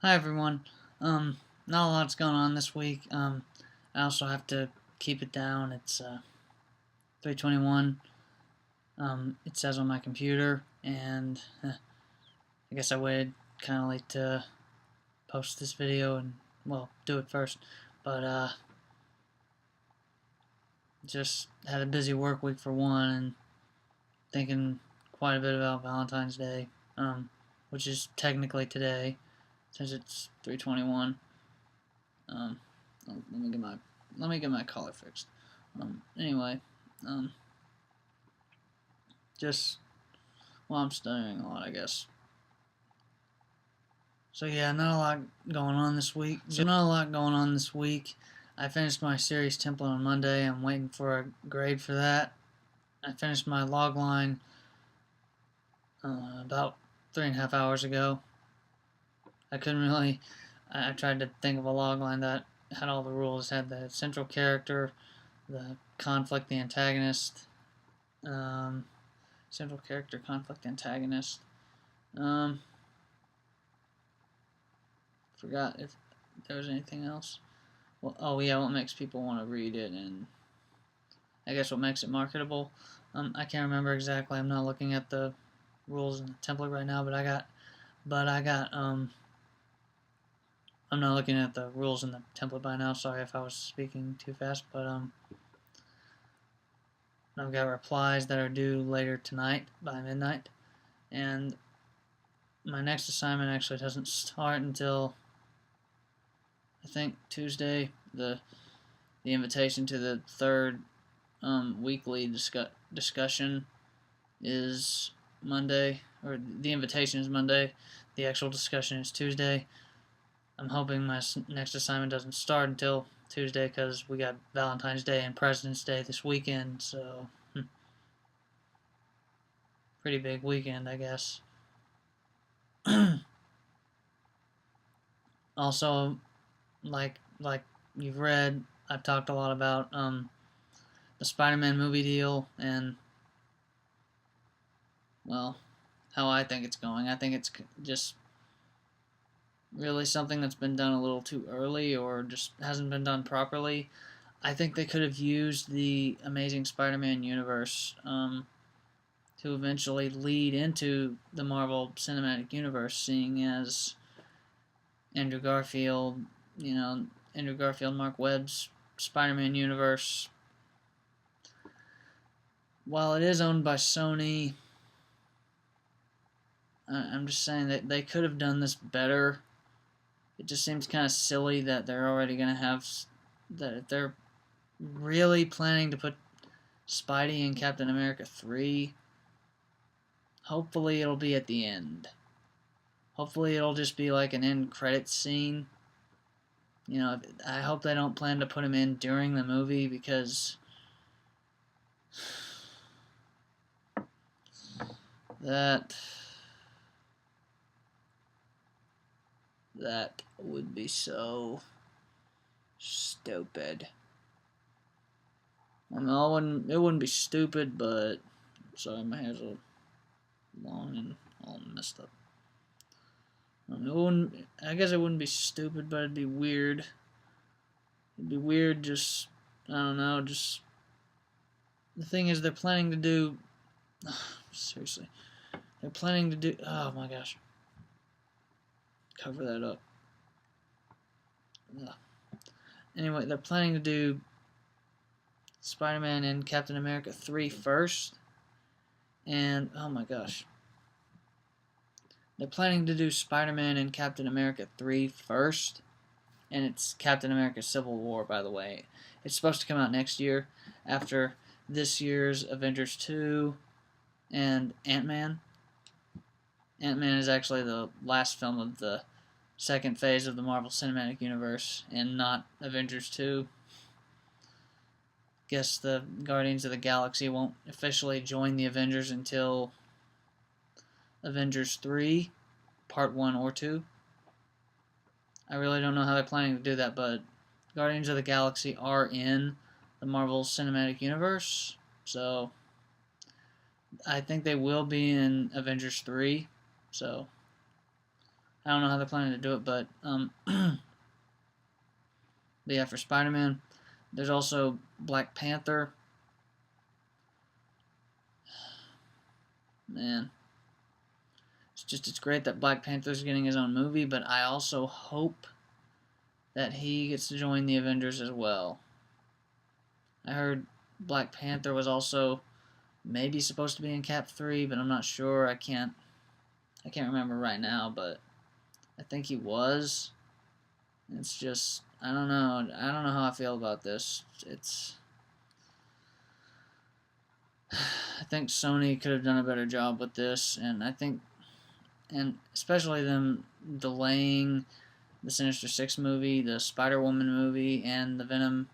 Hi everyone. Not a lot's going on this week. I also have to keep it down. It's 3:21. It says on my computer, and I guess I waited kind of late to post this video and do it first. But just had a busy work week for one, and thinking quite a bit about Valentine's Day, which is technically today, since it's 3:21. Um, let me get my collar fixed. Anyway, um, just I'm studying a lot, I guess. So yeah, not a lot going on this week. I finished my series template on Monday. I'm waiting for a grade for that. I finished my log line about 3.5 hours ago. I couldn't really. I tried to think of a log line that had all the rules. It had the central character, the conflict, the antagonist, um, central character, conflict, antagonist. Um, Forgot if there was anything else. Well, oh yeah, what makes people want to read it, and I guess what makes it marketable. I can't remember exactly. I'm not looking at the rules in the template right now, but I got. I'm not looking at the rules in the template by now. Sorry if I was speaking too fast, but I've got replies that are due later tonight by midnight, and my next assignment actually doesn't start until I think Tuesday. The invitation to the third weekly discussion is Monday, or the invitation is Monday. The actual discussion is Tuesday. I'm hoping my next assignment doesn't start until Tuesday because we got Valentine's Day and President's Day this weekend, so pretty big weekend, I guess. Also, like you've read, I've talked a lot about the Spider-Man movie deal and how I think it's going. I think it's just really something that's been done a little too early or just hasn't been done properly. I think they could have used the Amazing Spider-Man universe to eventually lead into the Marvel Cinematic Universe, seeing as Andrew Garfield, Mark Webb's Spider-Man universe, while it is owned by Sony, I'm just saying that they could have done this better. It just seems kind of silly that they're already going to have that if they're really planning to put Spidey in Captain America 3, hopefully it'll be at the end. Hopefully it'll just be like an end credits scene. I hope they don't plan to put him in during the movie because that would be so stupid. I mean, it wouldn't be stupid, but sorry, my hair's a long and all messed up. I guess it wouldn't be stupid, but it'd be weird. It'd be weird, just I don't know. Just the thing is, they're planning to do. Seriously, they're planning to do. Oh my gosh, cover that up. Ugh. Anyway, they're planning to do Spider-Man and Captain America 3 first, and oh my gosh. They're planning to do Spider-Man and Captain America 3 first, and it's Captain America Civil War, by the way. It's supposed to come out next year after this year's Avengers 2 and Ant-Man. Ant-Man is actually the last film of the second phase of the Marvel Cinematic Universe and not Avengers 2. Guess the Guardians of the Galaxy won't officially join the Avengers until Avengers 3, Part 1 or 2. I really don't know how they're planning to do that, but Guardians of the Galaxy are in the Marvel Cinematic Universe, so I think they will be in Avengers 3, so I don't know how they're planning to do it, but but yeah, for Spider-Man, there's also Black Panther. Man, it's great that Black Panther's getting his own movie, but I also hope that he gets to join the Avengers as well. I heard Black Panther was also maybe supposed to be in Cap 3, but I'm not sure. I can't remember right now, but I think he was. It's just I don't know. I don't know how I feel about this. I think Sony could have done a better job with this, and especially them delaying the Sinister Six movie, the Spider-Woman movie, and the Venom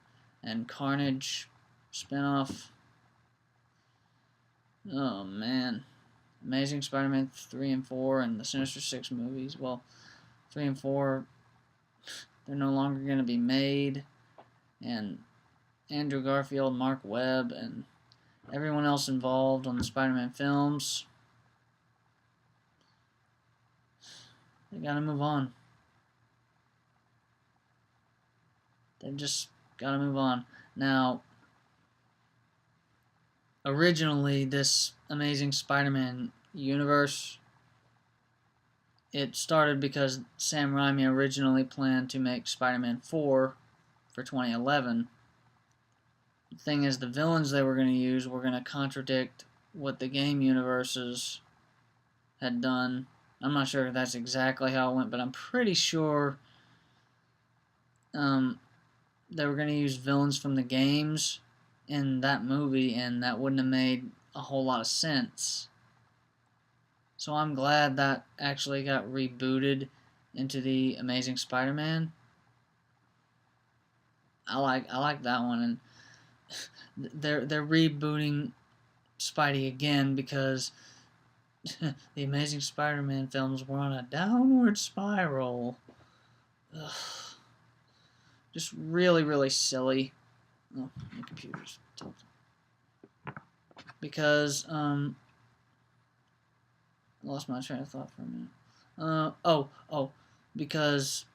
and Carnage spinoff. Oh man, Amazing Spider-Man 3 and 4 and the Sinister Six movies. Well, 3 and 4, they're no longer going to be made, and Andrew Garfield, Mark Webb, and everyone else involved on the Spider-Man films, they gotta move on. They've just gotta move on. Now, originally, this Amazing Spider-Man universe, it started because Sam Raimi originally planned to make Spider-Man 4 for 2011. The thing is, the villains they were going to use were going to contradict what the game universes had done. I'm not sure if that's exactly how it went, but I'm pretty sure they were going to use villains from the games in that movie, and that wouldn't have made a whole lot of sense. So I'm glad that actually got rebooted into the Amazing Spider-Man. I like that one, and they're rebooting Spidey again because the Amazing Spider-Man films were on a downward spiral. Ugh. Just really, really silly. Oh, my computer's tilted. Because, I lost my train of thought for a minute. Because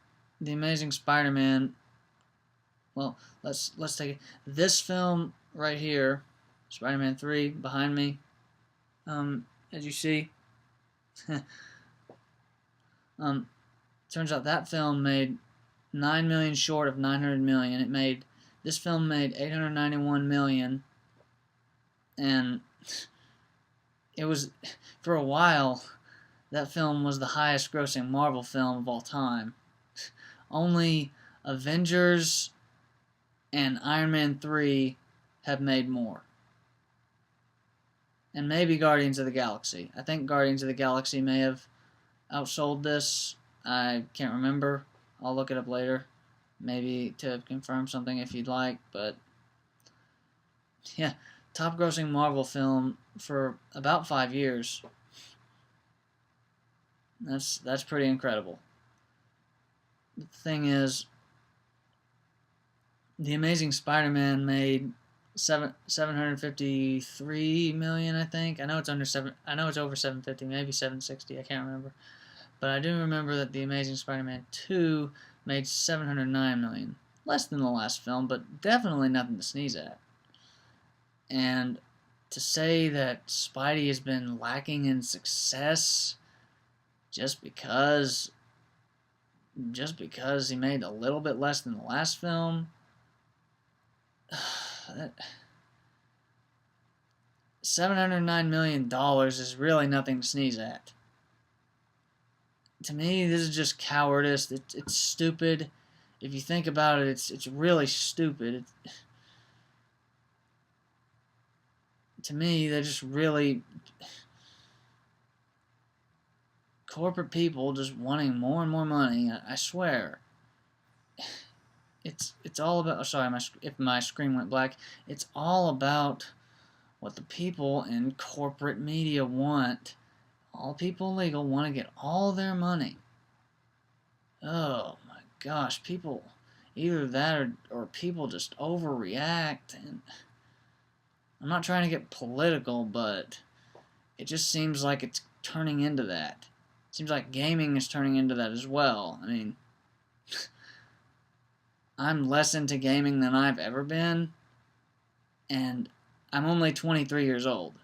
the Amazing Spider-Man. Well, let's take it. This film right here, Spider-Man 3, behind me. As you see, turns out that film made 9 million short of 900 million. This film made 891 million, and it was, for a while, that film was the highest grossing Marvel film of all time. Only Avengers and Iron Man 3 have made more. And maybe Guardians of the Galaxy. I think Guardians of the Galaxy may have outsold this. I can't remember. I'll look it up later. Maybe to confirm something if you'd like. But yeah, top grossing Marvel film for about 5 years. That's pretty incredible. The thing is, The Amazing Spider-Man made 753 million, I think. I know it's over 750, maybe 760. I can't remember. But I do remember that The Amazing Spider-Man 2 made 709 million. Less than the last film, but definitely nothing to sneeze at. And to say that Spidey has been lacking in success just because he made a little bit less than the last film, $709 million is really nothing to sneeze at. To me, this is just cowardice. It's stupid. If you think about it, it's really stupid. To me, they're just really corporate people just wanting more and more money. I swear. It's all about. Oh, sorry, if my screen went black. It's all about what the people in corporate media want. All people legal want to get all their money. Oh my gosh, people, either that or people just overreact. And I'm not trying to get political, but it just seems like it's turning into that. seems like gaming is turning into that as well. I mean, I'm less into gaming than I've ever been, and I'm only 23 years old.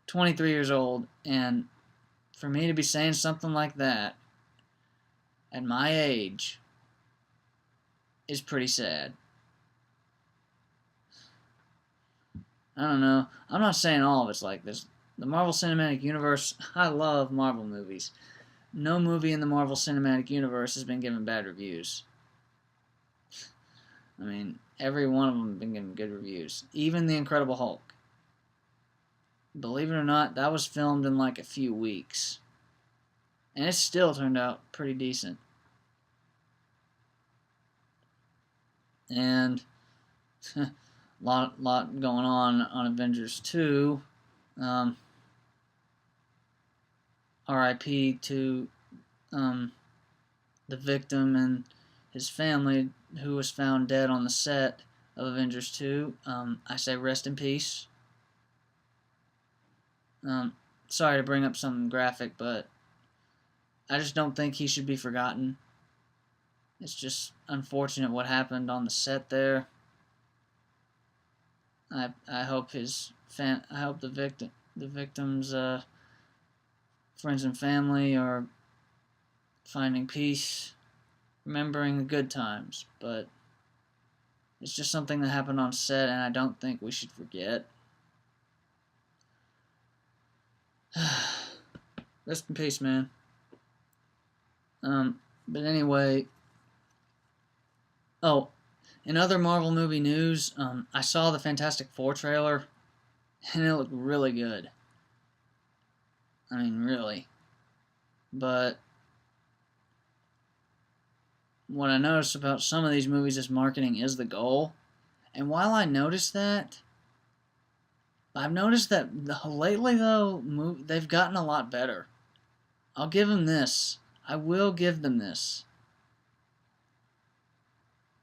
23 years old, and for me to be saying something like that at my age is pretty sad. I don't know. I'm not saying all of it's like this. The Marvel Cinematic Universe, I love Marvel movies. No movie in the Marvel Cinematic Universe has been given bad reviews. I mean, every one of them have been given good reviews. Even The Incredible Hulk. Believe it or not, that was filmed in like a few weeks. And it still turned out pretty decent. And lot going on Avengers 2. R.I.P. to the victim and his family who was found dead on the set of Avengers 2. I say rest in peace. Sorry to bring up something graphic, but I just don't think he should be forgotten. It's just unfortunate what happened on the set there. I hope I hope the victim's friends and family are finding peace, remembering the good times, but it's just something that happened on set, and I don't think we should forget. Rest in peace, man. But anyway, oh, in other Marvel movie news, I saw the Fantastic Four trailer, and it looked really good. I mean, really. But what I noticed about some of these movies is marketing is the goal. And while I noticed that, I've noticed that lately, though, they've gotten a lot better. I'll give them this. I will give them this.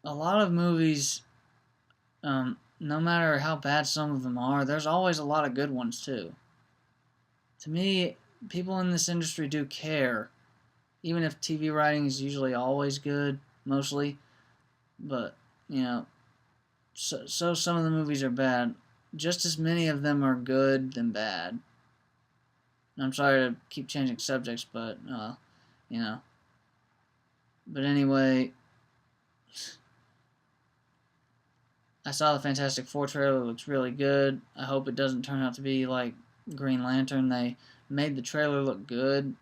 A lot of movies, no matter how bad some of them are, there's always a lot of good ones, too. To me, people in this industry do care, even if TV writing is usually always good, mostly. But, you know, so some of the movies are bad. Just as many of them are good than bad. I'm sorry to keep changing subjects, but, you know. But anyway, I saw the Fantastic Four trailer. It looks really good. I hope it doesn't turn out to be like Green Lantern. They made the trailer look good.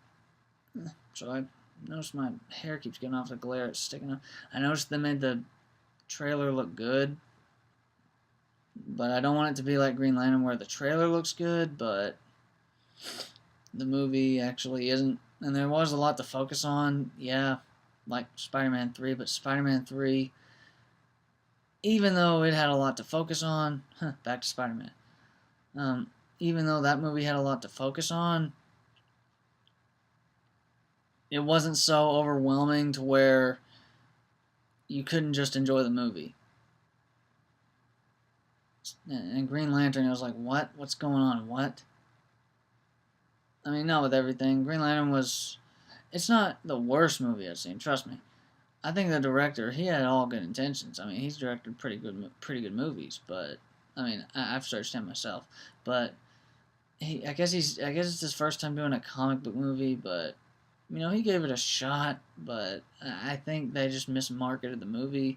So I noticed my hair keeps getting off the glare. It's sticking up. I noticed they made the trailer look good. But I don't want it to be like Green Lantern where the trailer looks good, but the movie actually isn't. And there was a lot to focus on. Yeah, like Spider-Man 3. But Spider-Man 3, even though it had a lot to focus on, back to Spider-Man. Even though that movie had a lot to focus on, it wasn't so overwhelming to where you couldn't just enjoy the movie. And Green Lantern, it was like, what? What's going on? What? I mean, not with everything. Green Lantern was... It's not the worst movie I've seen, trust me. I think the director, he had all good intentions. I mean, he's directed pretty good movies, but... I mean, I've searched him myself. But... I guess it's his first time doing a comic book movie, but... You know, he gave it a shot, but I think they just mismarketed the movie.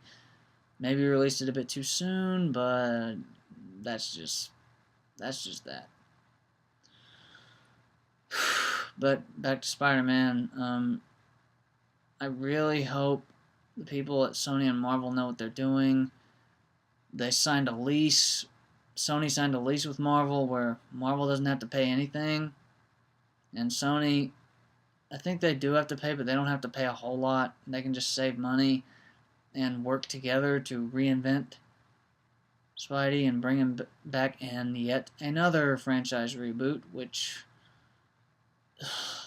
Maybe released it a bit too soon, but that's just that. But back to Spider-Man. I really hope the people at Sony and Marvel know what they're doing. They signed a lease. Sony signed a lease with Marvel where Marvel doesn't have to pay anything. And Sony, I think they do have to pay, but they don't have to pay a whole lot. They can just save money and work together to reinvent Spidey and bring him back in yet another franchise reboot, which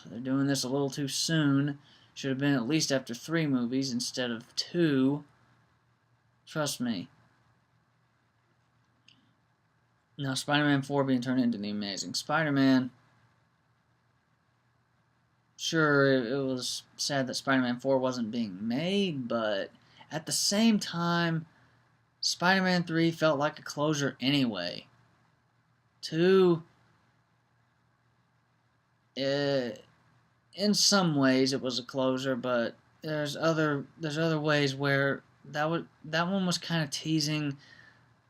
they're doing this a little too soon. Should have been at least after 3 movies instead of 2. Trust me. Now, Spider-Man 4 being turned into The Amazing Spider-Man. sure, it was sad that Spider-Man 4 wasn't being made, but at the same time, Spider-Man 3 felt like a closure anyway. 2, in some ways it was a closure, but there's other ways where that one was kind of teasing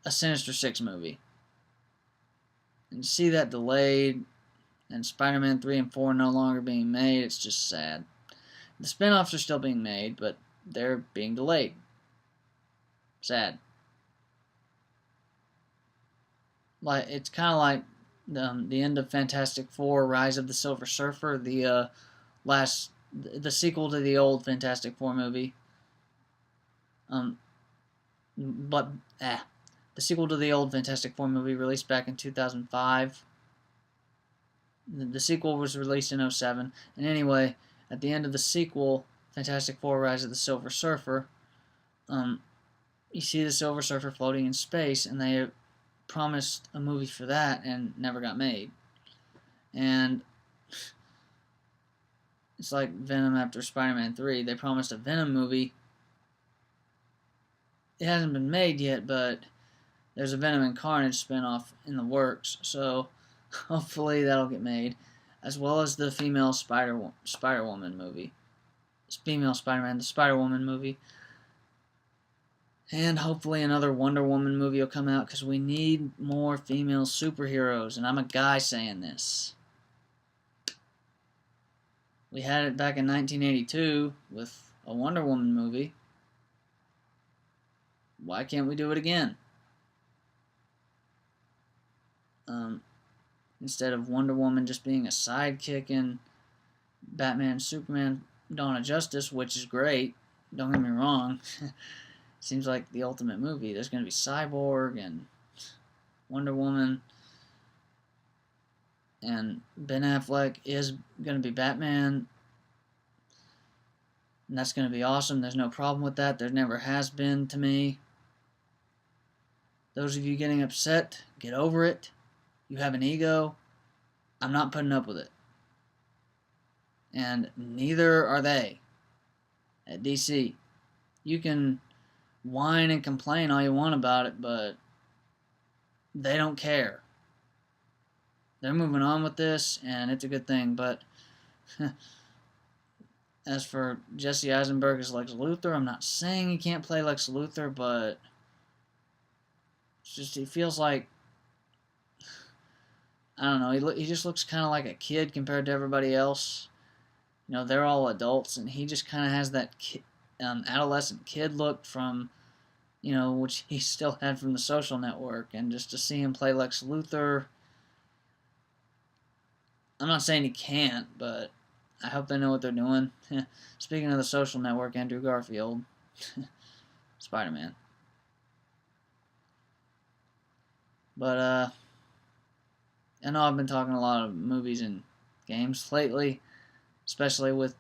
a Sinister Six movie. And to see that delayed and Spider-Man 3 and 4 no longer being made, it's just sad. The spin-offs are still being made, but they're being delayed. Sad. Like it's kind of like the end of Fantastic Four: Rise of the Silver Surfer, the sequel to the old Fantastic Four movie. Um, but the sequel to the old Fantastic Four movie released back in 2005. The sequel was released in 07. And anyway, at the end of the sequel, Fantastic Four: Rise of the Silver Surfer, you see the Silver Surfer floating in space, and they promised a movie for that and never got made. And it's like Venom after Spider-Man 3. They promised a Venom movie. It hasn't been made yet, but there's a Venom and Carnage spinoff in the works, so hopefully that'll get made, as well as the female Spider-Woman movie. Female Spider-Man, the Spider-Woman movie. And hopefully another Wonder Woman movie will come out, because we need more female superheroes, and I'm a guy saying this. We had it back in 1982 with a Wonder Woman movie. Why can't we do it again? Instead of Wonder Woman just being a sidekick in Batman, Superman, Dawn of Justice, which is great. Don't get me wrong. Seems like the ultimate movie. There's going to be Cyborg and Wonder Woman. And Ben Affleck is going to be Batman. And that's going to be awesome. There's no problem with that. There never has been to me. Those of you getting upset, get over it. You have an ego. I'm not putting up with it. And neither are they at DC. You can whine and complain all you want about it, but they don't care. They're moving on with this, and it's a good thing. But as for Jesse Eisenberg as Lex Luthor, I'm not saying he can't play Lex Luthor, but it's just he feels like, I don't know, he just looks kind of like a kid compared to everybody else. You know, they're all adults, and he just kind of has that adolescent kid look from, you know, which he still had from The Social Network. And just to see him play Lex Luthor, I'm not saying he can't, but I hope they know what they're doing. Speaking of The Social Network, Andrew Garfield, Spider-Man. But, I know I've been talking a lot of movies and games lately, especially with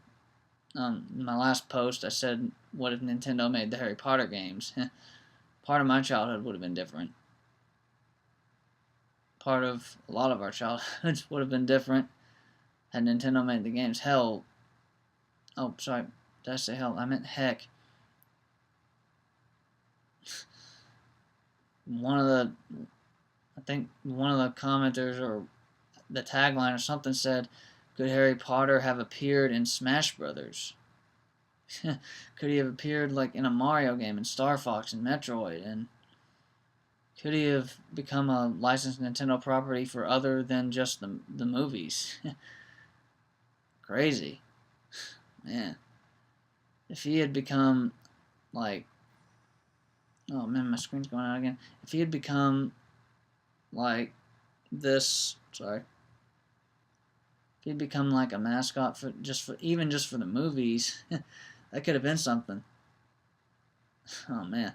my last post. I said, what if Nintendo made the Harry Potter games? Part of my childhood would have been different. Part of a lot of our childhoods would have been different had Nintendo made the games. Hell, oh, sorry, did I say hell? I meant heck. I think one of the commenters or the tagline or something said, could Harry Potter have appeared in Smash Brothers? Could he have appeared like in a Mario game, in Star Fox and Metroid? And could he have become a licensed Nintendo property for other than just the movies? Crazy. Man. If he had become like, oh man, my screen's going out again. If he had become like this, sorry. If he'd become like a mascot for even just for the movies, that could have been something. Oh man.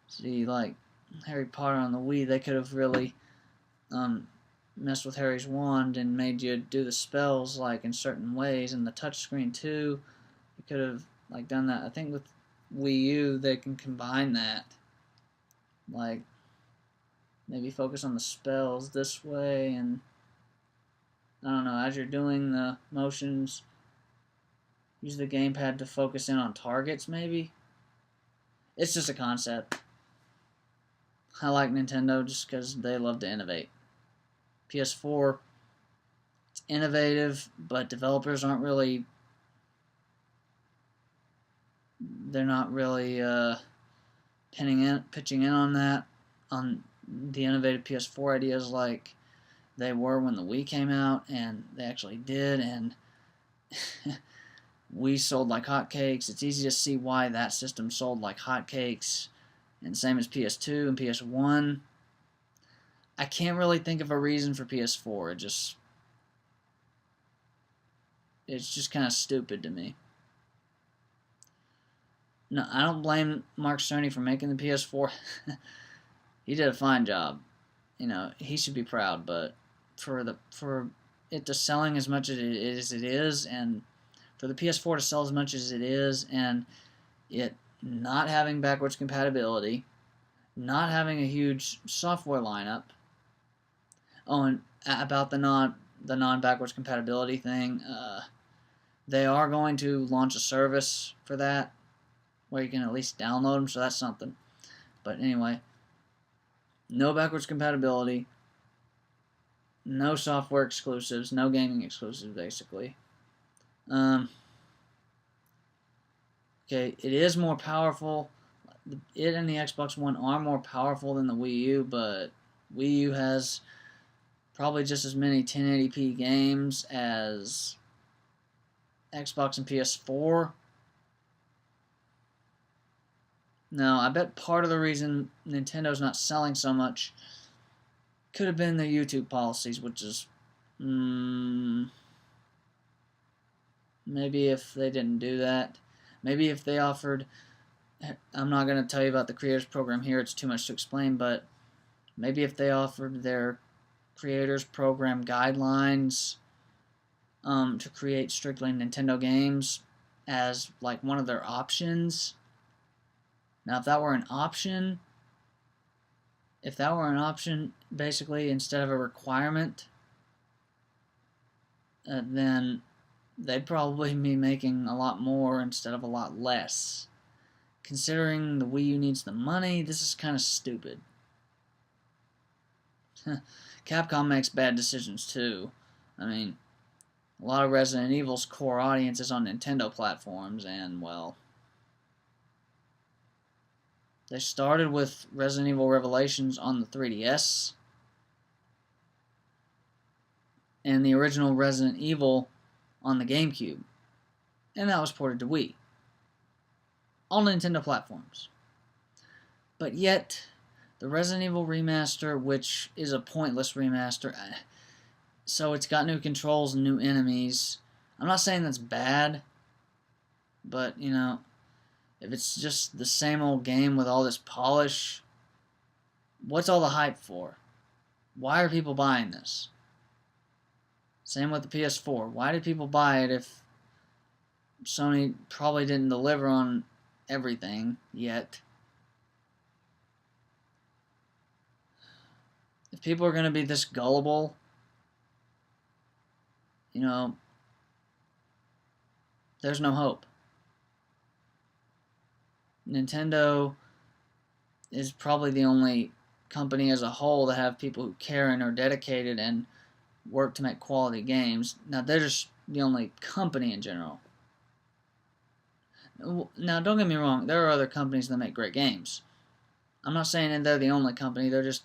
See, like Harry Potter on the Wii, they could have really messed with Harry's wand and made you do the spells like in certain ways, and the touchscreen too. You could have like done that. I think with Wii U they can combine that. Like maybe focus on the spells this way, and I don't know, as you're doing the motions, use the gamepad to focus in on targets, maybe. It's just a concept. I like Nintendo just because they love to innovate. PS4, it's innovative, but developers aren't really. They're not really pitching in on that, on the innovative PS4 ideas like they were when the Wii came out, and they actually did, and Wii sold like hotcakes. It's easy to see why that system sold like hotcakes, and same as PS2 and PS1. I can't really think of a reason for PS4. It's just kind of stupid to me. No, I don't blame Mark Cerny for making the PS4. He did a fine job. He should be proud, but for it to selling as much as it is, and for the PS4 to sell as much as it is, and it not having backwards compatibility, not having a huge software lineup. Oh, and about the non backwards compatibility thing, they are going to launch a service for that where you can at least download them, so that's something. But anyway, no backwards compatibility, no software exclusives, no gaming exclusives, basically. Okay, it is more powerful. It and the Xbox One are more powerful than the Wii U, but Wii U has probably just as many 1080p games as Xbox and PS4. No, I bet part of the reason Nintendo's not selling so much could have been their YouTube policies, which is maybe if they didn't do that, maybe if they offered. I'm not going to tell you about the creators program here, it's too much to explain, but maybe if they offered their creators program guidelines to create strictly Nintendo games as like one of their options. Now, if that were an option, basically, instead of a requirement, then they'd probably be making a lot more instead of a lot less. Considering the Wii U needs the money, this is kind of stupid. Capcom makes bad decisions too. I mean, a lot of Resident Evil's core audience is on Nintendo platforms, and well, they started with Resident Evil Revelations on the 3DS, and the original Resident Evil on the GameCube, and that was ported to Wii. All Nintendo platforms. But yet, the Resident Evil remaster, which is a pointless remaster, so it's got new controls and new enemies. I'm not saying that's bad, but, if it's just the same old game with all this polish, what's all the hype for? Why are people buying this? Same with the PS4. Why did people buy it if Sony probably didn't deliver on everything yet? If people are going to be this gullible, there's no hope. Nintendo is probably the only company as a whole to have people who care and are dedicated and work to make quality games. Now, they're just the only company in general. Now, don't get me wrong, there are other companies that make great games. I'm not saying that they're the only company, they're just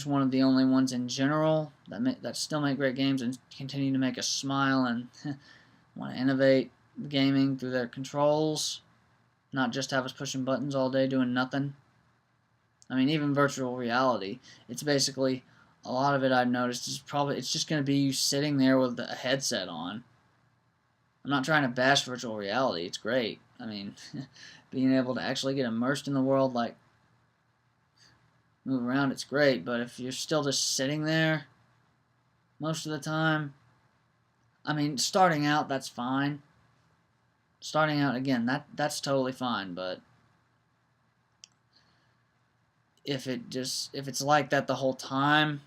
one of the only ones in general that still make great games and continue to make us smile and want to innovate gaming through their controls. Not just have us pushing buttons all day doing nothing. I mean, even virtual reality, it's basically, a lot of it I've noticed it's just going to be you sitting there with a headset on. I'm not trying to bash virtual reality, it's great. I mean, being able to actually get immersed in the world, like, move around, it's great, but if you're still just sitting there most of the time, I mean, starting out, that's fine. Starting out, again, that's totally fine, but if it's like that the whole time,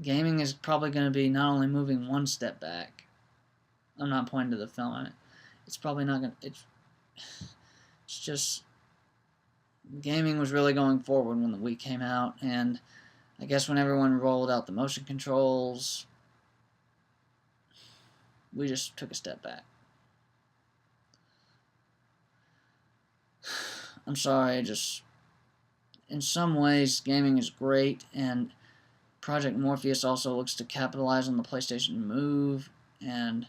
gaming is probably going to be not only moving one step back, I'm not pointing to the film. I mean, it's probably not gonna. It's just gaming was really going forward when the Wii came out, and I guess when everyone rolled out the motion controls, we just took a step back. I'm sorry, just in some ways gaming is great, and Project Morpheus also looks to capitalize on the PlayStation Move and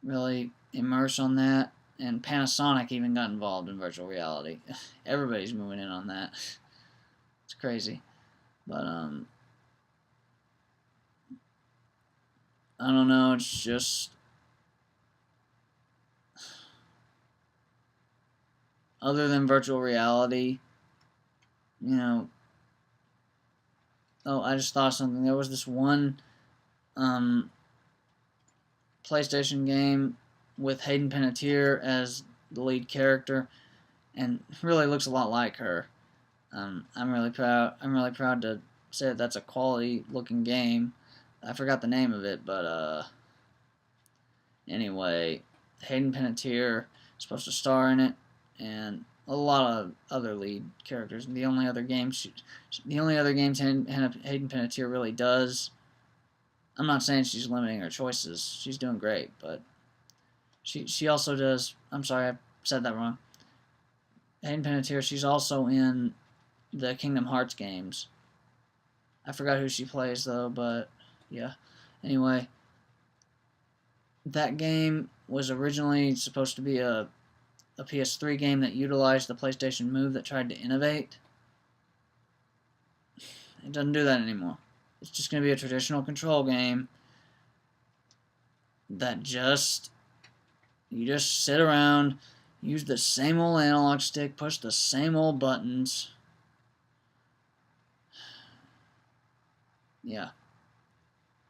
really immerse on that. And Panasonic even got involved in virtual reality. Everybody's moving in on that. It's crazy. But I don't know, it's just other than virtual reality, you know. Oh, I just thought of something. There was this one PlayStation game with Hayden Panettiere as the lead character, and really looks a lot like her. I'm really proud. I'm really proud to say that that's a quality looking game. I forgot the name of it, but anyway, Hayden Panettiere is supposed to star in it, and a lot of other lead characters. The only other games Hayden Panettiere really does. I'm not saying she's limiting her choices. She's doing great, but she also does. I'm sorry, I said that wrong. Hayden Panettiere. She's also in the Kingdom Hearts games. I forgot who she plays though, but yeah. Anyway, that game was originally supposed to be a PS3 game that utilized the PlayStation Move that tried to innovate. It doesn't do that anymore. It's just going to be a traditional control game that you just sit around, use the same old analog stick, push the same old buttons. Yeah.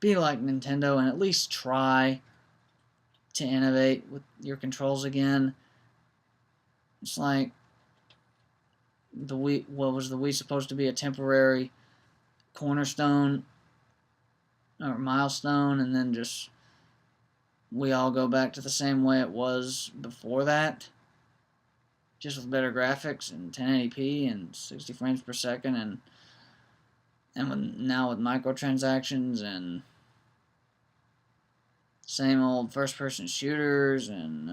Be like Nintendo and at least try to innovate with your controls again. It's like the Wii. What was the Wii supposed to be? A temporary cornerstone or milestone, and then just we all go back to the same way it was before that, just with better graphics and 1080p and 60 frames per second, and now with microtransactions and same old first-person shooters and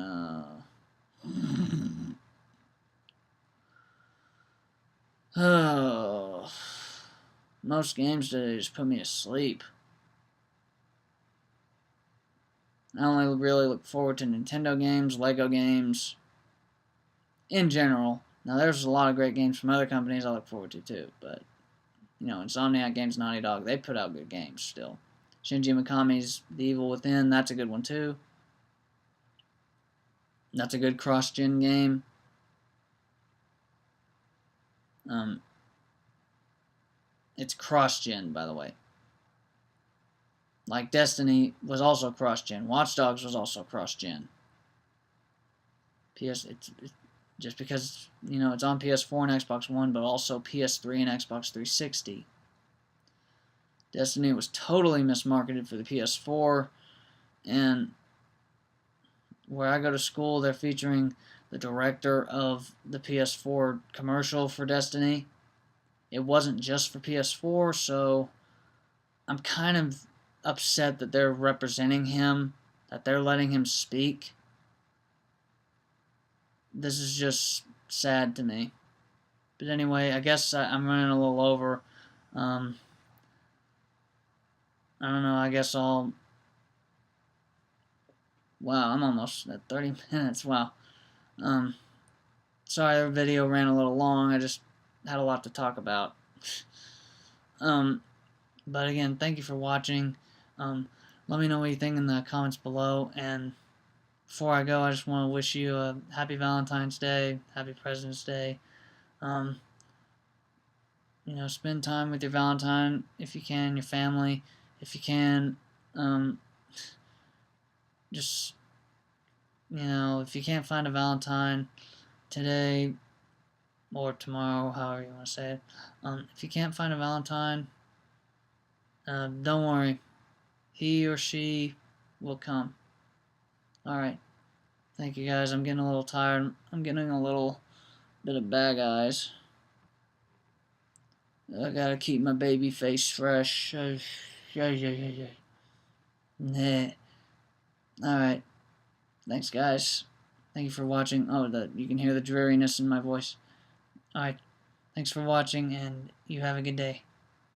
oh, most games today just put me to sleep. I only really look forward to Nintendo games, Lego games, in general. Now, there's a lot of great games from other companies I look forward to too, but, you know, Insomniac Games, Naughty Dog, they put out good games still. Shinji Mikami's The Evil Within, that's a good one too. That's a good cross-gen game. It's cross-gen, by the way. Like Destiny was also cross-gen. Watch Dogs was also cross-gen. It's just because, you know, it's on PS4 and Xbox One, but also PS3 and Xbox 360. Destiny was totally mismarketed for the PS4, and where I go to school, they're featuring the director of the PS4 commercial for Destiny. It wasn't just for PS4, so I'm kind of upset that they're representing him, that they're letting him speak. This is just sad to me. But anyway, I guess I'm running a little over. I don't know, I guess I'll... Wow, I'm almost at 30 minutes. Wow. Sorry, the video ran a little long. I just had a lot to talk about. But again, thank you for watching. Let me know what you think in the comments below. And before I go, I just want to wish you a happy Valentine's Day, happy President's Day. You know, spend time with your Valentine if you can, your family, if you can. Just, you know, if you can't find a Valentine today or tomorrow, however you want to say it, if you can't find a Valentine, don't worry. He or she will come. Alright. Thank you guys. I'm getting a little tired. I'm getting a little bit of bag eyes. I gotta keep my baby face fresh. Nah. Alright. Thanks, guys. Thank you for watching. Oh, you can hear the dreariness in my voice. Alright. Thanks for watching, and you have a good day.